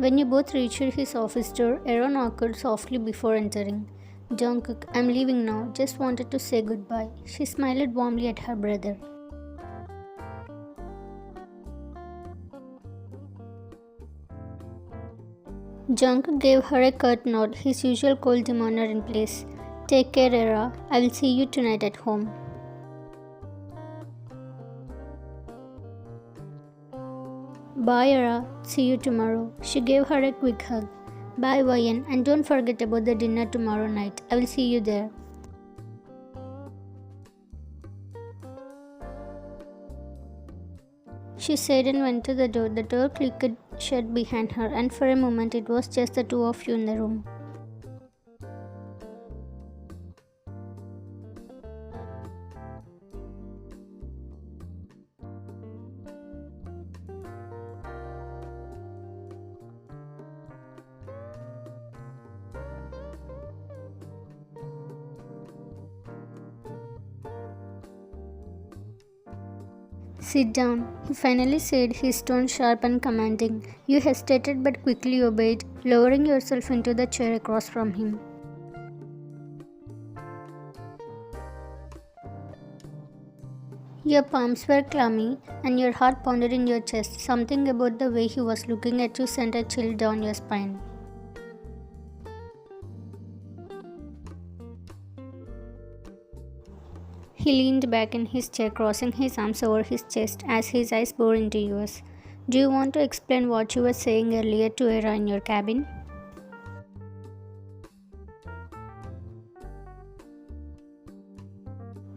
When you both reached his office door, Aera knocked softly before entering. Jungkook, I'm leaving now. Just wanted to say goodbye. She smiled warmly at her brother. Jungkook gave her a curt nod, his usual cold demeanor in place. Take care, Aera. I will see you tonight at home. Bye, Aera. See you tomorrow. She gave her a quick hug. Bye, Wayan, and don't forget about the dinner tomorrow night. I will see you there. She said and went to the door. The door clicked shut behind her, and for a moment it was just the two of you in the room. Sit down, he finally said, his tone sharp and commanding. You hesitated but quickly obeyed, lowering yourself into the chair across from him. Your palms were clammy and your heart pounded in your chest. Something about the way he was looking at you sent a chill down your spine. He leaned back in his chair, crossing his arms over his chest as his eyes bored into yours. Do you want to explain what you were saying earlier to Aera in your cabin?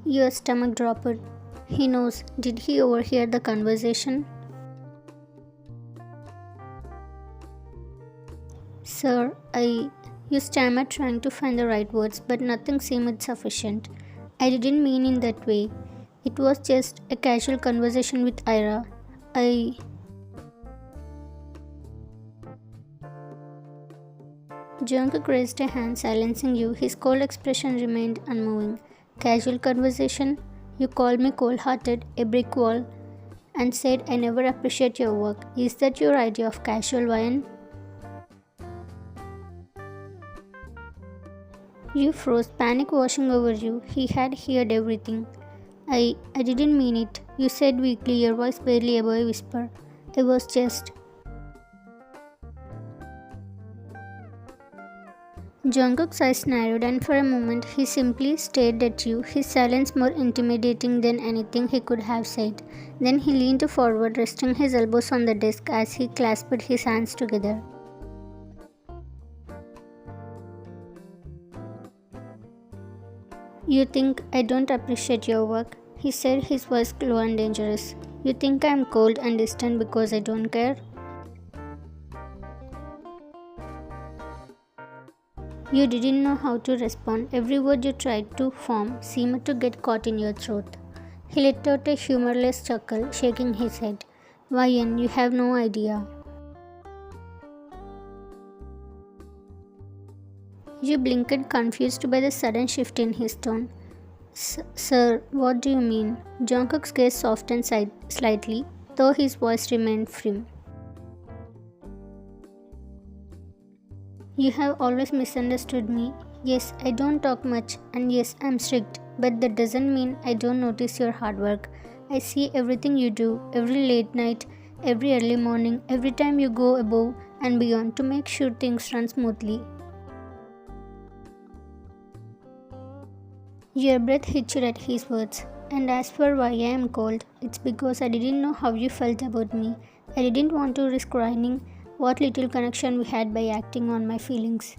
Your stomach dropped. He knows. Did he overhear the conversation? Sir, You stammered, trying to find the right words, but nothing seemed sufficient. I didn't mean in that way. It was just a casual conversation with Aera. Jungkook raised a hand, silencing you. His cold expression remained unmoving. Casual conversation? You called me cold-hearted, a brick wall, and said I never appreciate your work. Is that your idea of casual wine? You froze, panic washing over you. He had heard everything. I didn't mean it. You said weakly, your voice barely above a whisper. I was just... Jungkook's eyes narrowed and for a moment he simply stared at you, his silence more intimidating than anything he could have said. Then he leaned forward, resting his elbows on the desk as he clasped his hands together. You think I don't appreciate your work? He said, his voice low and dangerous. You think I'm cold and distant because I don't care? You didn't know how to respond. Every word you tried to form seemed to get caught in your throat. He let out a humorless chuckle, shaking his head. Wayan, you have no idea. You blinked, confused by the sudden shift in his tone. Sir, what do you mean? Jungkook's gaze softened slightly, though his voice remained firm. You have always misunderstood me. Yes, I don't talk much, and yes, I'm strict, but that doesn't mean I don't notice your hard work. I see everything you do, every late night, every early morning, every time you go above and beyond to make sure things run smoothly. Your breath hitched at his words. And as for why I am cold, it's because I didn't know how you felt about me. I didn't want to risk ruining what little connection we had by acting on my feelings.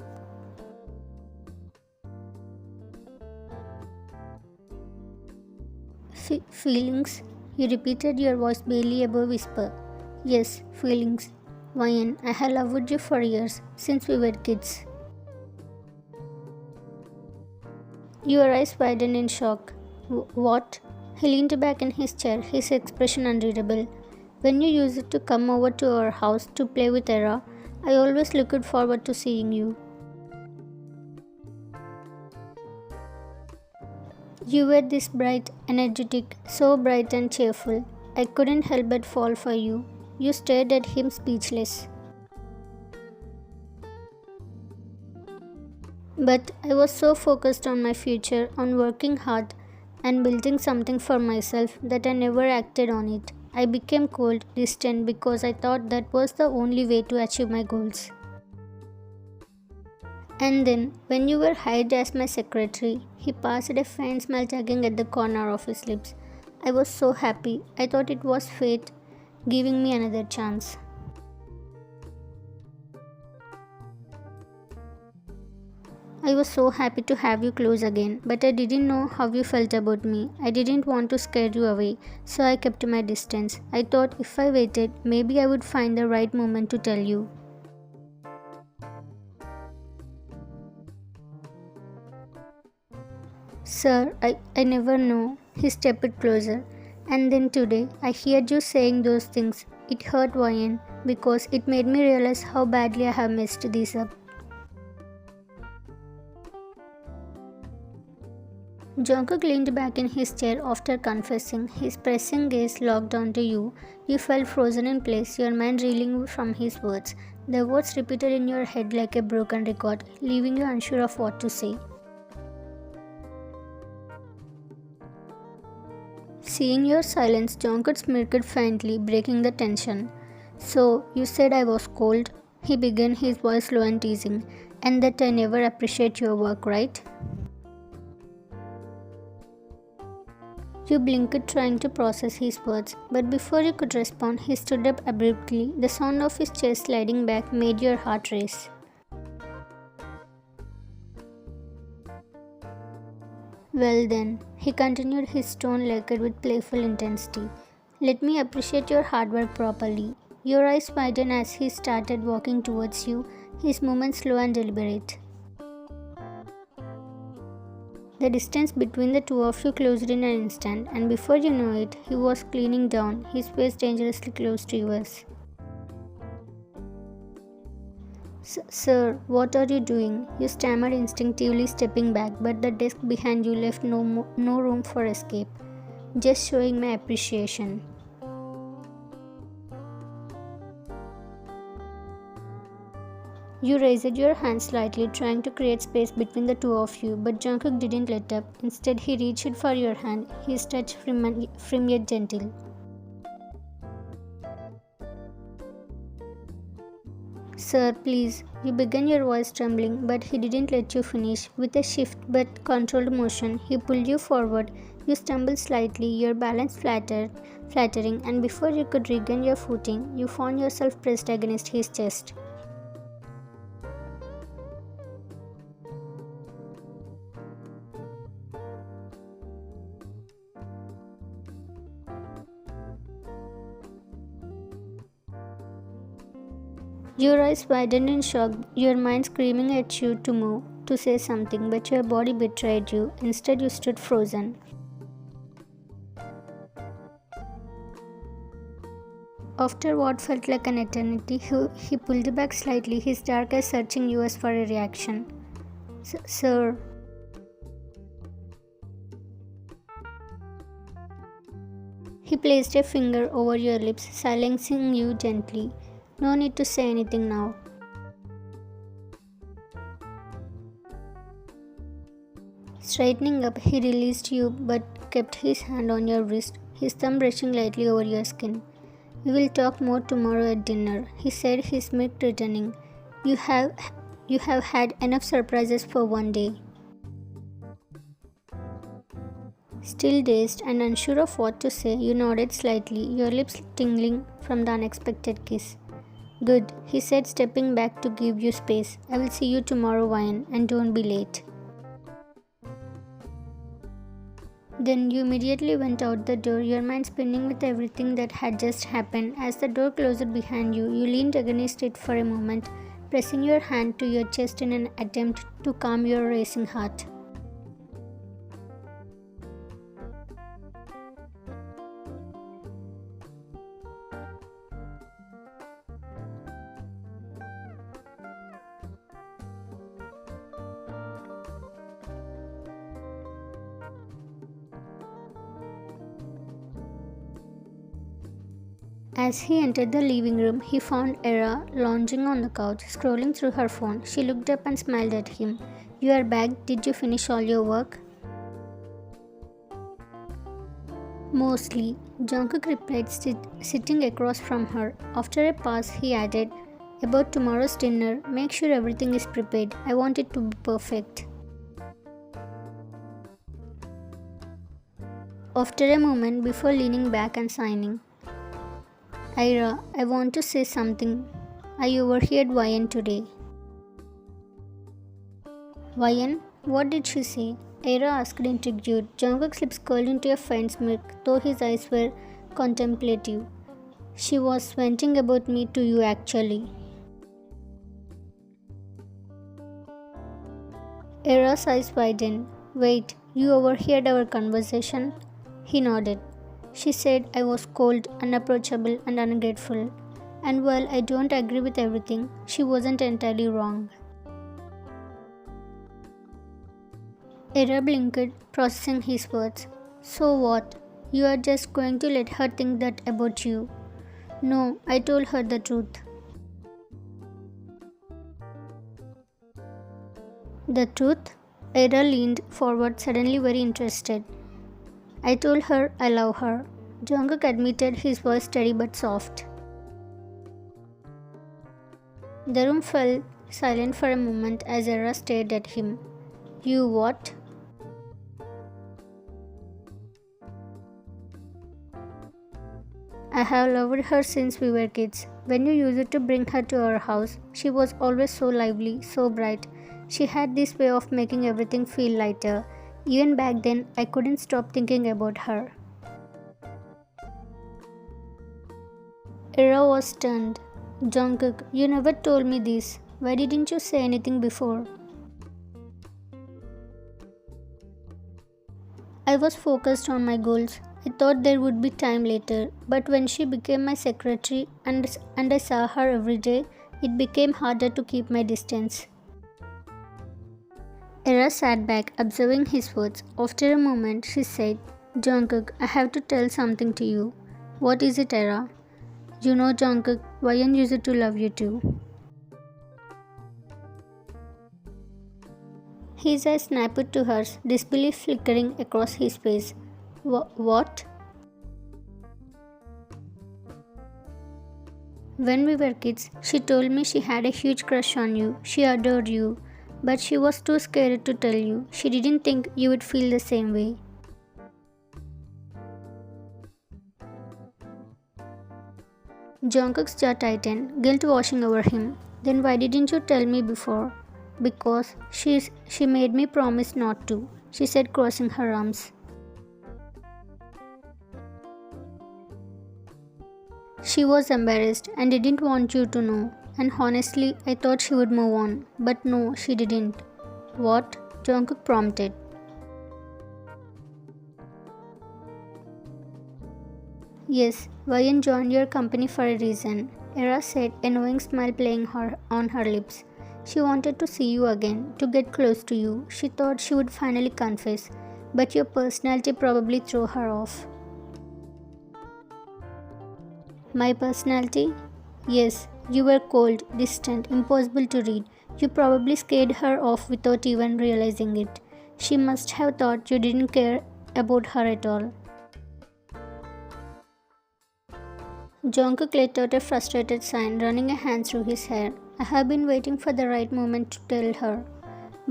Feelings? You repeated, your voice barely above whisper. Yes, feelings. Wayan, I have loved you for years, since we were kids. Your eyes widened in shock. What? He leaned back in his chair, his expression unreadable. When you used to come over to our house to play with Aera, I always looked forward to seeing you. You were this bright, energetic, so bright and cheerful. I couldn't help but fall for you. You stared at him speechless. But I was so focused on my future, on working hard and building something for myself that I never acted on it. I became cold, distant because I thought that was the only way to achieve my goals. And then, when you were hired as my secretary, he passed a faint smile tugging at the corner of his lips. I was so happy. I thought it was fate giving me another chance. I was so happy to have you close again, but I didn't know how you felt about me. I didn't want to scare you away, so I kept my distance. I thought if I waited, maybe I would find the right moment to tell you. Sir, I never know. He stepped closer. And then today, I heard you saying those things. It hurt Ryan because it made me realize how badly I have messed this up. Jungkook leaned back in his chair after confessing, his pressing gaze locked onto you. You felt frozen in place, your mind reeling from his words. The words repeated in your head like a broken record, leaving you unsure of what to say. Seeing your silence, Jungkook smirked faintly, breaking the tension. So, you said I was cold? He began, his voice low and teasing. And that I never appreciate your work, right? You blinked, trying to process his words, but before you could respond, he stood up abruptly. The sound of his chest sliding back made your heart race. Well then, he continued, his tone lacquered with playful intensity. Let me appreciate your hard work properly. Your eyes widened as he started walking towards you, his movements slow and deliberate. The distance between the two of you closed in an instant, and before you know it, he was leaning down, his face dangerously close to yours. Sir, what are you doing? You stammered instinctively, stepping back, but the desk behind you left no room for escape. Just showing my appreciation. You raised your hand slightly, trying to create space between the two of you, but Jungkook didn't let up. Instead, he reached for your hand, his touch firm yet gentle. Sir, please. You began, your voice trembling, but he didn't let you finish. With a swift but controlled motion, he pulled you forward. You stumbled slightly, your balance flattering, and before you could regain your footing, you found yourself pressed against his chest. Your eyes widened in shock, your mind screaming at you to move, to say something, but your body betrayed you. Instead, you stood frozen. After what felt like an eternity, he pulled back slightly, his dark eyes searching yours for a reaction. Sir. He placed a finger over your lips, silencing you gently. No need to say anything now. Straightening up, he released you but kept his hand on your wrist, his thumb brushing lightly over your skin. We will talk more tomorrow at dinner, he said, his mid returning. You have had enough surprises for one day. Still dazed and unsure of what to say, you nodded slightly, your lips tingling from the unexpected kiss. Good, he said, stepping back to give you space. I will see you tomorrow, Ryan, and don't be late. Then you immediately went out the door, your mind spinning with everything that had just happened. As the door closed behind you, you leaned against it for a moment, pressing your hand to your chest in an attempt to calm your racing heart. As he entered the living room, he found Aera lounging on the couch, scrolling through her phone. She looked up and smiled at him. "You are back. Did you finish all your work?" "Mostly," Jungkook replied, sitting across from her. After a pause, he added, "About tomorrow's dinner, make sure everything is prepared. I want it to be perfect." After a moment, before leaning back and signing, "Aera, I want to say something. I overheard Ryan today." "Ryan? What did she say?" Aera asked, intrigued. Jungkook's lips curled into a faint smirk, though his eyes were contemplative. "She was venting about me to you, actually." Aera's eyes widened. "Wait, you overheard our conversation?" He nodded. "She said I was cold, unapproachable, and ungrateful. And while I don't agree with everything, she wasn't entirely wrong." Aera blinked, processing his words. "So what? You are just going to let her think that about you?" "No, I told her the truth." "The truth?" Aera leaned forward, suddenly very interested. "I told her I love her," Jungkook admitted, his voice steady but soft. The room fell silent for a moment as Aera stared at him. "You what?" "I have loved her since we were kids. When you used to bring her to our house, she was always so lively, so bright. She had this way of making everything feel lighter. Even back then, I couldn't stop thinking about her." Aera was stunned. "Jungkook, you never told me this. Why didn't you say anything before?" "I was focused on my goals. I thought there would be time later, but when she became my secretary and I saw her every day, it became harder to keep my distance." Aera sat back, observing his words. After a moment, she said, "Jungkook, I have to tell something to you." "What is it, Aera?" "You know, Jungkook, Ryan used to love you too." His eyes snapped to hers, disbelief flickering across his face. What?" "When we were kids, she told me she had a huge crush on you. She adored you. But she was too scared to tell you. She didn't think you would feel the same way." Jungkook's jaw tightened, guilt washing over him. "Then why didn't you tell me before?" "Because she made me promise not to," she said, crossing her arms. "She was embarrassed and didn't want you to know. And honestly, I thought she would move on. But no, she didn't." "What?" Jungkook prompted. "Yes, Ryan joined your company for a reason," Aera said, a knowing smile playing on her lips. "She wanted to see you again, to get close to you. She thought she would finally confess, but your personality probably threw her off." "My personality?" "Yes, you were cold, distant, impossible to read. You probably scared her off without even realizing it. She must have thought you didn't care about her at all." Jungkook let out a frustrated sigh, running a hand through his hair. "I have been waiting for the right moment to tell her,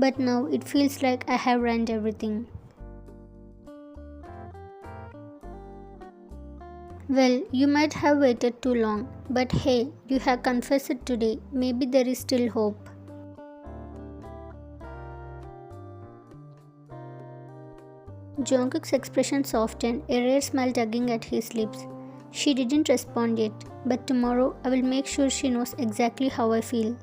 but now it feels like I have ruined everything." "Well, you might have waited too long, but hey, you have confessed it today. Maybe there is still hope." Jungkook's expression softened, a rare smile tugging at his lips. "She didn't respond yet, but tomorrow I will make sure she knows exactly how I feel."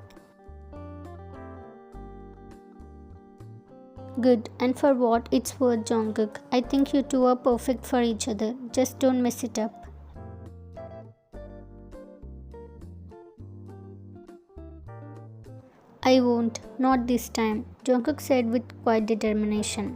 "Good, and for what it's worth, Jungkook, I think you two are perfect for each other. Just don't mess it up." "I won't, not this time," Jungkook said with quiet determination.